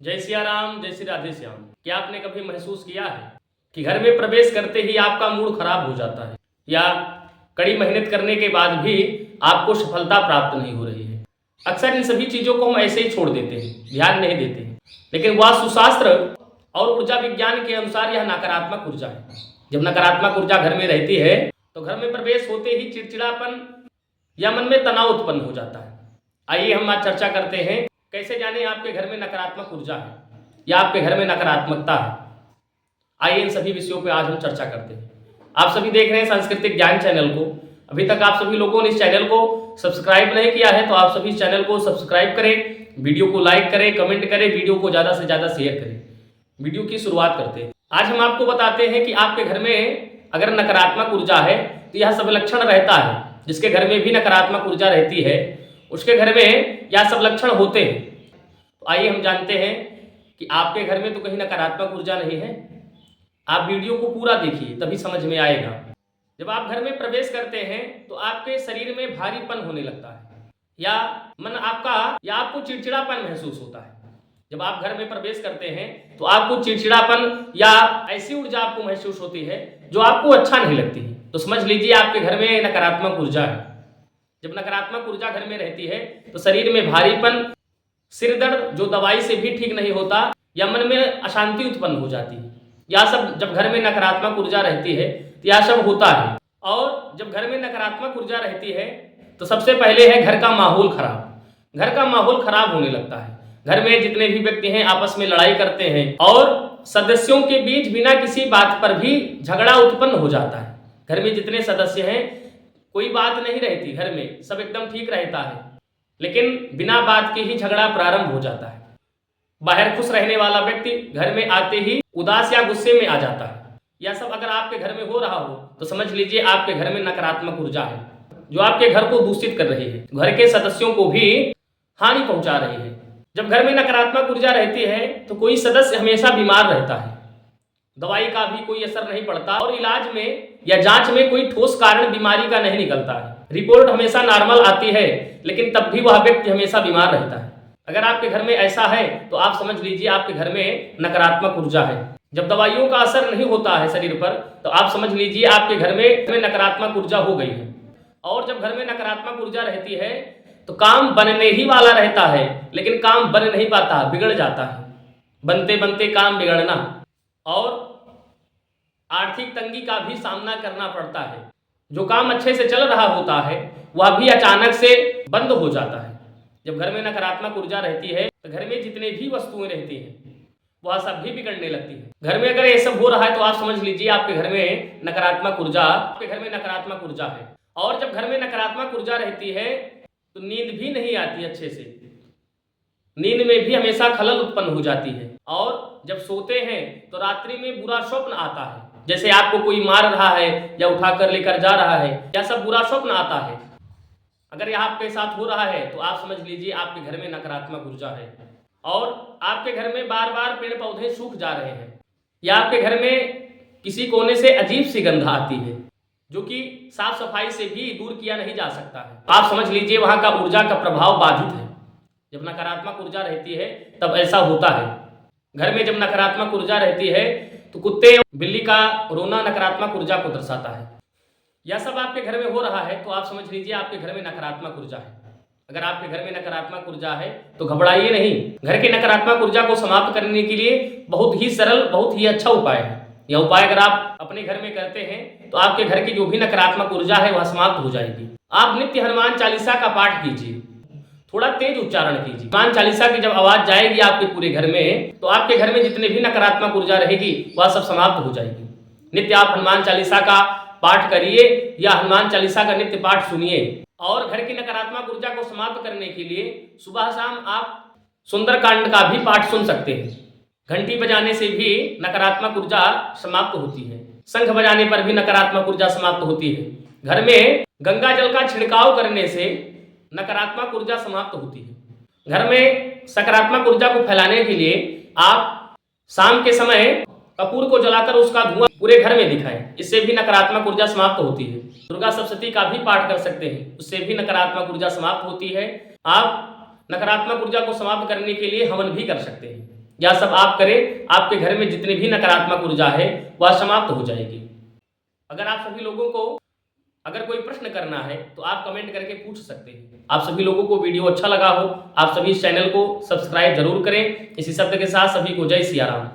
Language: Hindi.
जय सिया राम, जय श्री राधे श्याम। क्या आपने कभी महसूस किया है कि घर में प्रवेश करते ही आपका मूड खराब हो जाता है या कड़ी मेहनत करने के बाद भी आपको सफलता प्राप्त नहीं हो रही है? अक्सर इन सभी चीज़ों को हम ऐसे ही छोड़ देते हैं, ध्यान नहीं देते हैं। लेकिन वास्तुशास्त्र और ऊर्जा विज्ञान के अनुसार यह नकारात्मक ऊर्जा है। जब नकारात्मक ऊर्जा घर में रहती है तो घर में प्रवेश होते ही चिड़चिड़ापन या मन में तनाव उत्पन्न हो जाता है। आइए हम आज चर्चा करते हैं, कैसे जाने आपके घर में नकारात्मक ऊर्जा है या आपके घर में नकारात्मकता है। आइए इन सभी विषयों पर आज हम चर्चा करते हैं। आप सभी देख रहे हैं सांस्कृतिक ज्ञान चैनल को। अभी तक आप सभी लोगों ने इस चैनल को सब्सक्राइब नहीं किया है तो आप सभी इस चैनल को सब्सक्राइब करें, वीडियो को लाइक करें, कमेंट करें, वीडियो को ज़्यादा से ज़्यादा शेयर करें। वीडियो की शुरुआत करते हैं। आज हम आपको बताते हैं कि आपके घर में अगर नकारात्मक ऊर्जा है तो यह सब लक्षण रहता है। जिसके घर में भी नकारात्मक ऊर्जा रहती है उसके घर में यह सब लक्षण होते हैं। तो आइए हम जानते हैं कि आपके घर में तो कहीं नकारात्मक ऊर्जा नहीं है। आप वीडियो को पूरा देखिए तभी समझ में आएगा। जब आप घर में प्रवेश करते हैं तो आपके शरीर में भारीपन होने लगता है या मन आपका या आपको चिड़चिड़ापन महसूस होता है। जब आप घर में प्रवेश करते हैं तो आपको चिड़चिड़ापन या ऐसी ऊर्जा आपको महसूस होती है जो आपको अच्छा नहीं लगती है। तो समझ लीजिए आपके घर में नकारात्मक ऊर्जा है। जब नकारात्मक ऊर्जा घर में रहती है तो शरीर में भारीपन, सिर दर्द जो दवाई से भी ठीक नहीं होता या मन में अशांति उत्पन्न हो जाती है। यह सब जब घर में नकारात्मक ऊर्जा रहती है तो यह सब होता है। और जब घर में नकारात्मक ऊर्जा रहती है तो सबसे पहले है घर का माहौल खराब। घर का माहौल खराब होने लगता है। घर में जितने भी व्यक्ति हैं आपस में लड़ाई करते हैं और सदस्यों के बीच बिना किसी बात पर भी झगड़ा उत्पन्न हो जाता है। घर में जितने सदस्य हैं कोई बात नहीं रहती, घर में सब एकदम ठीक रहता है, लेकिन बिना बात के ही झगड़ा प्रारंभ हो जाता है। बाहर खुश रहने वाला व्यक्ति घर में आते ही उदास या गुस्से में आ जाता है। यह सब अगर आपके घर में हो रहा हो तो समझ लीजिए आपके घर में नकारात्मक ऊर्जा है जो आपके घर को दूषित कर रही है, घर के सदस्यों को भी हानि पहुंचा रही है। जब घर में नकारात्मक ऊर्जा रहती है तो कोई सदस्य हमेशा बीमार रहता है, दवाई का भी कोई असर नहीं पड़ता और इलाज में या जांच में कोई ठोस कारण बीमारी का नहीं निकलता है। रिपोर्ट हमेशा नॉर्मल आती है लेकिन तब भी वह व्यक्ति हमेशा बीमार रहता है। अगर आपके घर में ऐसा है तो आप समझ लीजिए आपके घर में नकारात्मक ऊर्जा है। जब दवाइयों का असर नहीं होता है शरीर पर तो आप समझ लीजिए आपके घर में नकारात्मक ऊर्जा हो गई है। और जब घर में नकारात्मक ऊर्जा रहती है तो काम बनने ही वाला रहता है लेकिन काम बन नहीं पाता, बिगड़ जाता है। बनते बनते काम बिगड़ना और आर्थिक तंगी का भी सामना करना पड़ता है। जो काम अच्छे से चल रहा होता है वह भी अचानक से बंद हो जाता है। जब घर में नकारात्मक ऊर्जा रहती है तो घर में जितने भी वस्तुएं रहती हैं वह सब भी बिगड़ने लगती है। घर में अगर ये सब हो रहा है तो आप समझ लीजिए आपके घर में नकारात्मक ऊर्जा, आपके घर में नकारात्मक ऊर्जा है। और जब घर में नकारात्मक ऊर्जा रहती है तो नींद भी नहीं आती अच्छे से, नींद में भी हमेशा खलल उत्पन्न हो जाती है। और जब सोते हैं तो रात्रि में बुरा स्वप्न आता है, जैसे आपको कोई मार रहा है या उठाकर लेकर जा रहा है, यह सब बुरा स्वप्न आता है। अगर यह आपके साथ हो रहा है तो आप समझ लीजिए आपके घर में नकारात्मक ऊर्जा है। और आपके घर में बार बार पेड़ पौधे सूख जा रहे हैं या आपके घर में किसी कोने से अजीब सी गंध आती है जो कि साफ सफाई से भी दूर किया नहीं जा सकता है। आप समझ लीजिए वहां का ऊर्जा का प्रभाव बाधित है। जब नकारात्मक ऊर्जा रहती है तब ऐसा होता है। घर में जब नकारात्मक ऊर्जा रहती है तो कुत्ते बिल्ली का रोना नकारात्मक ऊर्जा को दर्शाता है। यह सब आपके घर में हो रहा है तो आप समझ लीजिए आपके घर में नकारात्मक ऊर्जा है। अगर आपके घर में नकारात्मक ऊर्जा है तो घबराइए नहीं। घर के नकारात्मक ऊर्जा को समाप्त करने के लिए बहुत ही सरल, बहुत ही अच्छा उपाय है। यह उपाय अगर आप अपने घर में करते हैं तो आपके घर की जो भी नकारात्मक ऊर्जा है वह समाप्त हो जाएगी। आप नित्य हनुमान चालीसा का पाठ कीजिए, थोड़ा तेज उच्चारण कीजिए। हनुमान चालीसा की जब आवाज जाएगी आपके पूरे घर में तो आपके घर में जितने भी नकारात्मक ऊर्जा रहेगी वह सब समाप्त हो जाएगी। नित्य आप हनुमान चालीसा का पाठ करिए या हनुमान चालीसा का नित्य पाठ सुनिए। और घर की नकारात्मक ऊर्जा को समाप्त करने के लिए सुबह शाम आप सुंदरकांड का भी पाठ सुन सकते हैं। घंटी बजाने से भी नकारात्मक ऊर्जा समाप्त होती है। शंख बजाने पर भी नकारात्मक ऊर्जा समाप्त होती है। घर में गंगा जल का छिड़काव करने से नकारात्मक ऊर्जा समाप्त होती है। घर में सकारात्मक ऊर्जा को फैलाने के लिए आप शाम के समय कपूर को जलाकर उसका धुआं पूरे घर में दिखाएं, इससे भी नकारात्मक ऊर्जा समाप्त होती है। दुर्गा सप्तशती का भी पाठ कर सकते हैं, उससे भी नकारात्मक ऊर्जा समाप्त होती है। आप नकारात्मक ऊर्जा को समाप्त करने के लिए हवन भी कर सकते हैं। यह सब आप करें, आपके घर में जितनी भी नकारात्मक ऊर्जा है वह समाप्त हो जाएगी। अगर आप सभी लोगों को अगर कोई प्रश्न करना है तो आप कमेंट करके पूछ सकते हैं। आप सभी लोगों को वीडियो अच्छा लगा हो, आप सभी इस चैनल को सब्सक्राइब जरूर करें। इसी शब्द के साथ सभी को जय सिया राम।